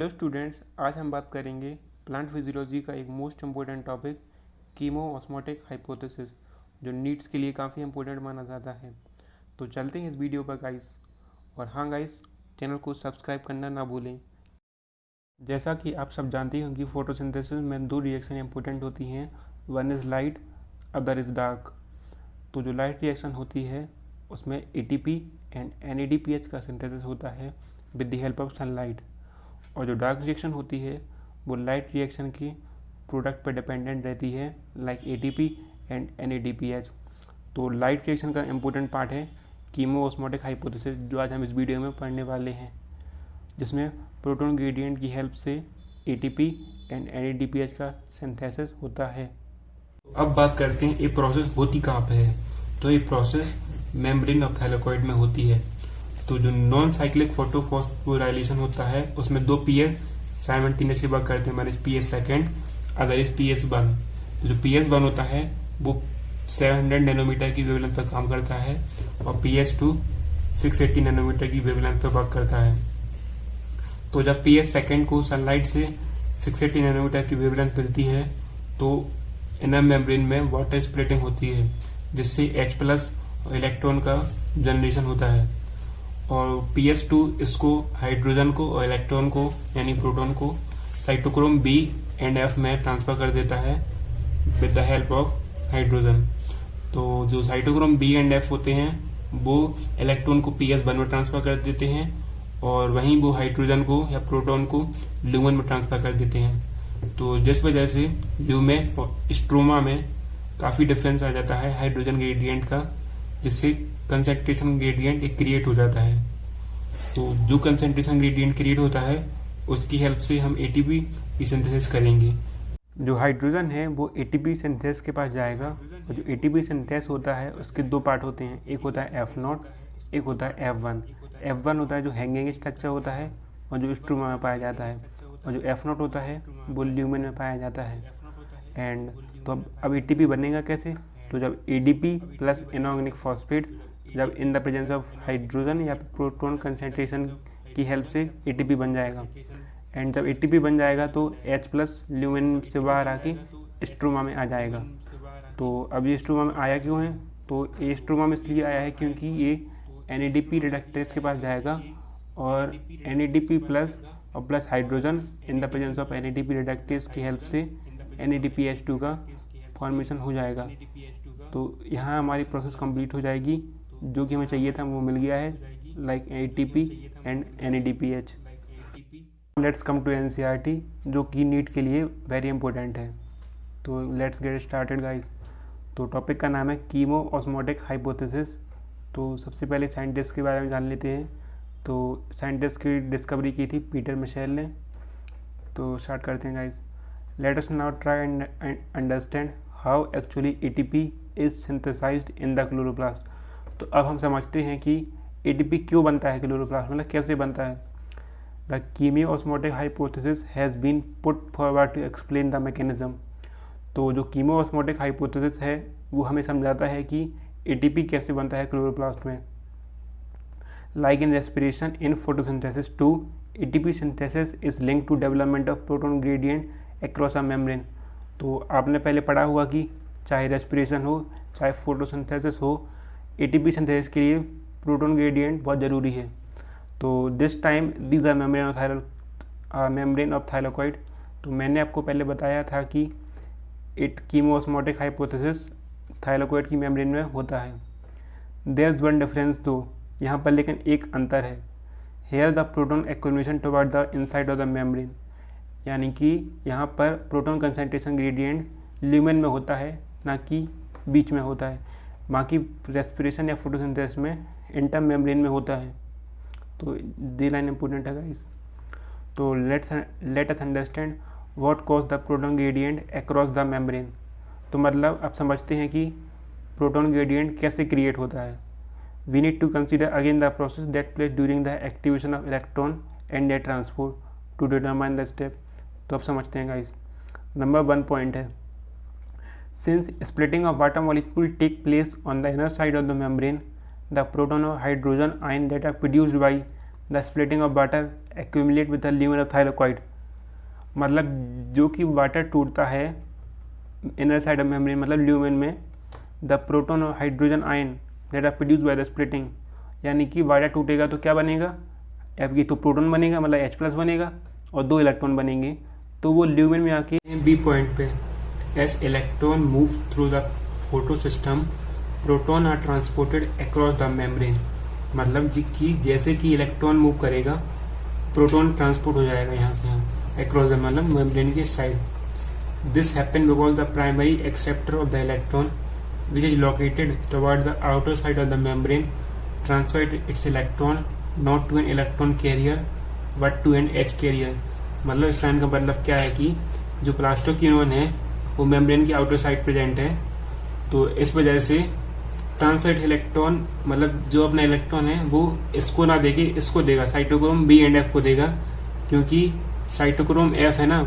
Hello students, आज हम बात करेंगे प्लांट फिजियोलॉजी का एक most important topic chemo osmotic hypothesis, जो नीट्स के लिए काफ़ी इम्पोर्टेंट माना जाता है। तो चलते हैं इस वीडियो पर गाइस। और हाँ गाइस, चैनल को सब्सक्राइब करना ना भूलें। जैसा कि आप सब जानते हैं कि फोटोसिंथेसिस में दो रिएक्शन इंपॉर्टेंट होती हैं, one is light, other is dark. तो जो लाइट रिएक्शन होती है उसमें ATP एंड NADPH का सिंथेसिस होता है with the help of sunlight. और जो डार्क रिएक्शन होती है वो लाइट रिएक्शन की प्रोडक्ट पर डिपेंडेंट रहती है, लाइक ATP एंड NADPH। तो लाइट रिएक्शन का इम्पोर्टेंट पार्ट है कीमो ऑस्मोटिक हाइपोथेसिस, जो आज हम इस वीडियो में पढ़ने वाले हैं, जिसमें प्रोटॉन ग्रेडियंट की हेल्प से ATP एंड NADPH का सिंथेसिस होता है। अब बात करते हैं ये प्रोसेस होती कहाँ पे है। तो ये प्रोसेस मेम्ब्रेन ऑफ थाइलाकोइड में होती है। तो जो नॉन साइक्लिक फोटोफॉस्फोराइलेशन होता है उसमें दो पीएस साइमल्टेनियसली वर्क करते हैं, one is PS second, other is PS1। तो जो PS1 होता है वो 700 नैनोमीटर की वेवलेंथ पर काम करता है और PS2 680 नैनोमीटर की वेवलेंथ पर वर्क करता है। तो जब PS सेकेंड को सनलाइट से 680 नैनोमीटर की वेवलेंथ मिलती है तो इनर मेम्ब्रेन में वाटर स्प्लिटिंग होती है, जिससे H+ इलेक्ट्रॉन का जनरेशन होता है। और PS2 इसको हाइड्रोजन को और इलेक्ट्रॉन को यानी प्रोटॉन को साइटोक्रोम B एंड F में ट्रांसफर कर देता है with the help of hydrogen. तो जो साइटोक्रोम B एंड F होते हैं वो इलेक्ट्रॉन को PS1 में ट्रांसफर कर देते हैं और वहीं वो हाइड्रोजन को या प्रोटॉन को ल्यूमेन में ट्रांसफर कर देते हैं। तो जिस वजह से ल्यूमेन और स्ट्रोमा में काफ़ी डिफरेंस आ जाता है हाइड्रोजन ग्रेडियंट का, जिससे कंसेंट्रेशन ग्रेडियंट एक क्रिएट हो जाता है। तो जो कंसेंट्रेशन ग्रेडियंट क्रिएट होता है उसकी हेल्प से हम ATP की सिंथेसिस करेंगे। जो हाइड्रोजन है वो ATP सिंथेसिस के पास जाएगा और जो ATP सिंथेसिस होता है उसके दो पार्ट होते हैं, एक होता है F0, एक होता है F1। F1 होता है जो हैंगिंग स्ट्रक्चर होता है और जो स्ट्रोमा में पाया जाता है, और जो F0 होता है वो ल्यूमेन में पाया जाता है। एंड तो अब ATP बनेगा कैसे? तो जब ADP प्लस इनऑर्गेनिक फॉस्फेट जब in the presence of hydrogen या प्रोटॉन कंसेंट्रेशन की हेल्प से ATP बन जाएगा। एंड जब ATP बन जाएगा तो H+ ल्यूमेन से बाहर आके स्ट्रोमा में आ जाएगा। तो अब ये स्ट्रोमा में आया क्यों है? तो ये स्ट्रोमा में इसलिए आया है क्योंकि ये NADP रिडक्टेज के पास जाएगा और NADP प्लस और plus hydrogen in the presence of NADP reductase की हेल्प से NADPH2 का फॉर्मेशन हो जाएगा। तो यहाँ हमारी प्रोसेस कंप्लीट हो जाएगी, जो कि हमें चाहिए था वो मिल गया है, like ATP and NADPH। Let's come to NCERT, जो कि नीट के लिए वेरी इंपॉर्टेंट है। तो लेट्स गेट स्टार्टेड गाइस। तो टॉपिक का नाम है कीमो ऑस्मोटिक हाइपोथेसिस। तो सबसे पहले साइंटिस्ट के बारे में जान लेते हैं। तो साइंटिस्ट की डिस्कवरी की थी पीटर मिशेल ने। तो स्टार्ट करते हैं guys. Let us now try and understand how actually ATP is synthesized in the chloroplast. तो अब हम समझते हैं कि ATP क्यों बनता है क्लोरोप्लास्ट, मतलब कैसे बनता है। The chemiosmotic hypothesis has been put forward to explain the mechanism. तो जो कीमो-ऑस्मोटिक हाइपोथेसिस है वो हमें समझाता है कि ATP कैसे बनता है क्लोरोप्लास्ट में। Like in respiration in photosynthesis too, ATP synthesis is linked to development of proton gradient across a membrane. तो आपने पहले पढ़ा हुआ कि चाहे रेस्पिरेशन हो चाहे फोटोसिंथेसिस हो, ATP सिंथेसिस के लिए प्रोटॉन ग्रेडियंट बहुत ज़रूरी है। तो this time these are membrane of thylakoid. तो मैंने आपको पहले बताया था कि कीमो-ऑस्मोटिक हाइपोथेसिस थाइलाकोइड की मेम्ब्रेन में होता है। देयर इज वन डिफरेंस दो, यहाँ पर लेकिन एक अंतर है। Here the proton accumulation toward the inside of the membrane, यानी कि यहाँ पर प्रोटॉन कंसंट्रेशन ग्रेडियंट ल्यूमेन में होता है, ना कि बीच में होता है। बाकी रेस्पिरेशन या फोटोसिंथेसिस में इंटर मेम्ब्रेन में होता है। तो ये लाइन इंपॉर्टेंट है गाइस। तो let us understand what cause the proton gradient across the membrane. तो मतलब अब समझते हैं कि प्रोटॉन ग्रेडियंट कैसे क्रिएट होता है। We need to consider again the process that place during the activation of electron and their transport to determine the step. तो अब समझते हैं गाइस। नंबर 1 पॉइंट है, since splitting of water molecule take place on the inner side of the membrane, the proton or hydrogen ion that are produced by the splitting of water accumulate with the lumen of thylakoid. मतलब जो कि water टूटता है inner side of membrane मतलब lumen में, the proton और hydrogen ion that are produce by the splitting, यानी कि वाटर टूटेगा तो क्या बनेगा, आपकी तो प्रोटोन बनेगा मतलब H+ बनेगा और 2 इलेक्ट्रॉन बनेंगे, तो वो ल्यूमेन में आके बी पॉइंट पे as electron move through the photosystem proton are transported across the membrane. मतलब कि जैसे कि इलेक्ट्रॉन मूव करेगा प्रोटोन ट्रांसपोर्ट हो जाएगा यहाँ से यहाँ अक्रॉस द मतलब मेम्ब्रेन की side. This happen because the primary acceptor of the electron which is located toward the outer side of the membrane transferred its electron not to an electron carrier but to N H carrier. मतलब इस line का मतलब क्या है कि जो plastoquinone है वो मेम्ब्रेन की आउटर साइड प्रेजेंट है, तो इस वजह से ट्रांसफर्ड इलेक्ट्रॉन मतलब जो अपना इलेक्ट्रॉन है वो इसको ना देके इसको देगा, साइटोक्रोम B एंड F को देगा, क्योंकि साइटोक्रोम F है ना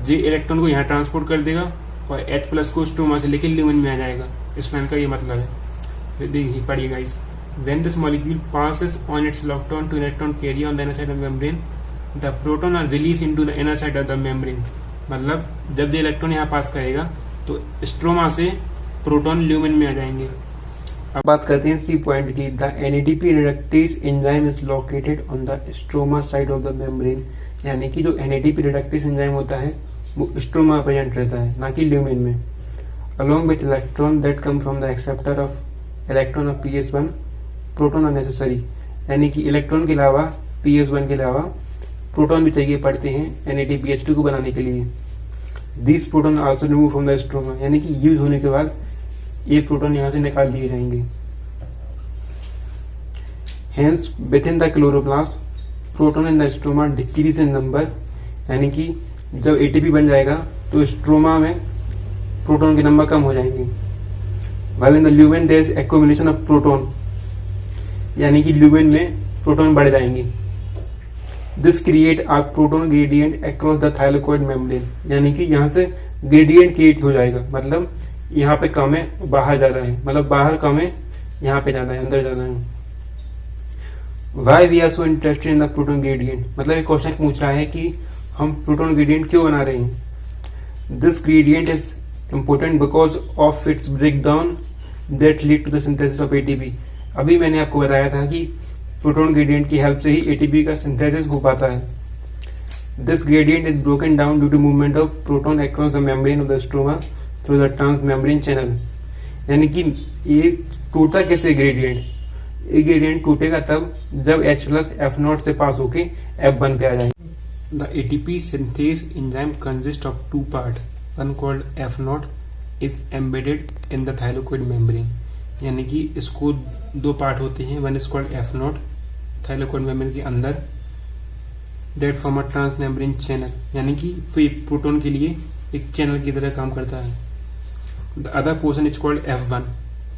जो इलेक्ट्रॉन को यहाँ ट्रांसपोर्ट कर देगा और H+ को स्ट्रोमा से लेके ल्यूमेन में आ जाएगा। इस लाइन का ये मतलब है। देखिए पढ़िए guys, when this molecule passes on its electron to electron carrier on the inner side of the membrane, the proton are released into the inner side of the membrane। मतलब जब ये इलेक्ट्रॉन यहाँ पास करेगा तो स्ट्रोमा से proton lumen में आ जाएंगे। अब बात करते हैं सी पॉइंट की। The NADP reductase enzyme is located on the stroma side of the membrane, यानी कि जो NADP रिडक्टेज एंजाइम होता है वो स्ट्रोमा प्रेजेंट रहता है ना कि ल्यूमेन में। Along with electron that come from the acceptor of electron of PS1 proton are necessary, यानी कि इलेक्ट्रॉन के अलावा PS1 के अलावा प्रोटॉन भी चाहिए पड़ते हैं NADPH2 को बनाने के लिए। This proton also remove from the stroma, यानी कि यूज होने के बाद ये प्रोटॉन यहाँ से निकाल दिए जाएंगे। Hence with in the chloroplast proton in the stroma decrease in number, यानी कि जब ATP बन जाएगा तो स्ट्रोमा में प्रोटॉन के नंबर कम हो जाएंगे। While in the lumen there is accumulation of proton, यानी कि ल्यूमेन में प्रोटॉन बढ़ जाएंगे। This create a proton gradient across the thylakoid membrane, यानी कि यहाँ से ग्रेडियंट क्रिएट हो जाएगा, मतलब यहाँ पे कम है बाहर जा रहा है, मतलब बाहर कम है यहाँ पे जाना है अंदर जाना है। Why we are so interested in the proton gradient, मतलब एक क्वेश्चन पूछ रहा है कि हम प्रोटॉन ग्रेडियंट क्यों बना रहे हैं। This gradient is important because of its break down that lead to the synthesis of ATP। अभी मैंने आपको बताया था कि प्रोटॉन ग्रेडियंट की हेल्प से ही ATP का सिंथेसिस हो पाता है। This gradient is broken down due to movement of proton across the membrane of the stroma through the trans membrane channel, यानी कि ये टूटा कैसे ग्रेडियंट, ये ग्रेडियंट टूटेगा तब जब H+ F0 से पास होके F1 पे आ जाएगा। The ATP synthase enzyme consists of 2 parts, one called F0 is embedded in the thylakoid membrane, यानी कि इसको 2 पार्ट होते हैं, one is called F0 thylakoid membrane के अंदर, that form a trans membrane channel, यानी कि प्रोटॉन के लिए एक चैनल की तरह काम करता है। The other portion is called F1,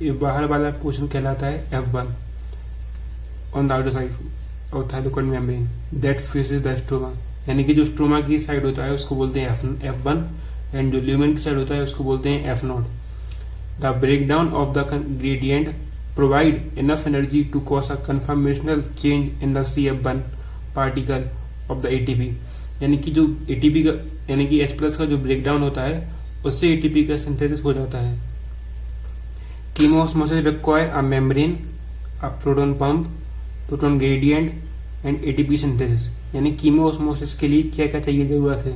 ये बाहर वाला पोर्शन कहलाता है F1 on the outer side of thylakoid membrane that faces the stroma, यानी कि जो स्ट्रोमा की साइड होता है उसको बोलते हैं F1 एंड जो ल्यूमेन की साइड होता है उसको बोलते हैं F0। The breakdown of the gradient provide enough energy to cause a conformational change in the CF1 particle of the ATP, यानी कि जो ATP का यानी कि H+ का जो ब्रेकडाउन होता है उससे ATP का सिंथेसिस हो जाता है। Chemiosmosis require a membrane, a proton pump, proton gradient and ATP synthesis, यानी कीमोऑस्मोसिस के लिए क्या क्या चाहिए जरूरत है,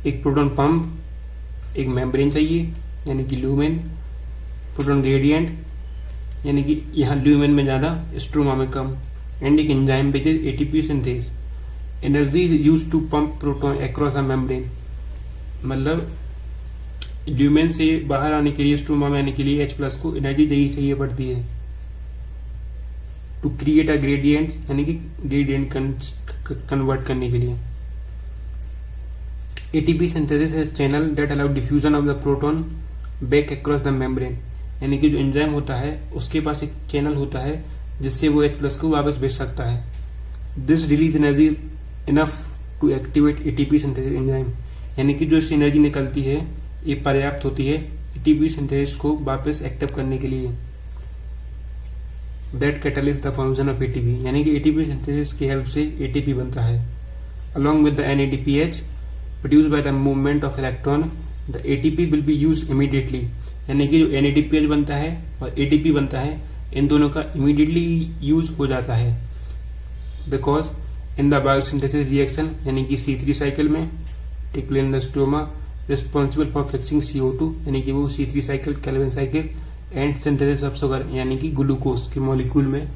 एक प्रोटॉन पंप, एक मेम्ब्रेन चाहिए यानी कि ल्यूमेन, प्रोटॉन ग्रेडियंट यानी कि यहाँ ल्यूमेन में ज़्यादा स्ट्रोमा में कम, एंड एक enzyme which is ATP synthase. Energy is use to pump proton across a membrane, मतलब ल्यूमेन से बाहर आने के लिए स्ट्रोमा में आने के लिए H+ को एनर्जी चाहिए पड़ती है टू क्रिएट अ ग्रेडियंट, यानी कि ग्रेडियंट कन्वर्ट करने के लिए। ATP सिंथेसिस है channel that allow diffusion of the proton back across the membrane, यानी कि जो एंजाइम होता है उसके पास एक चैनल होता है जिससे वो H+ को वापस भेज सकता है। This release energy enough to activate ATP synthesis enzyme, यानी कि जो इससे एनर्जी निकलती है ये पर्याप्त होती है ATP सिंथेसिस को वापस एक्टिव करने के लिए। That catalyst the formation of ATP, यानी कि एटीपी सिंथेसिस की हेल्प से एटीपी बनता है। Along with the NADPH produce by the movement of electron the ATP will be use immediately, यानी कि जो NADPH बनता है और एटीपी बनता है इन दोनों का इमीडिएटली यूज हो जाता है। Because in the biosynthesis reaction, यानी कि C3 साइकिल में take place in the stroma responsible for fixing CO2, यानी कि वो C3 cycle, Calvin cycle and synthesis of sugar, यानी कि ग्लूकोज के मॉलिक्यूल में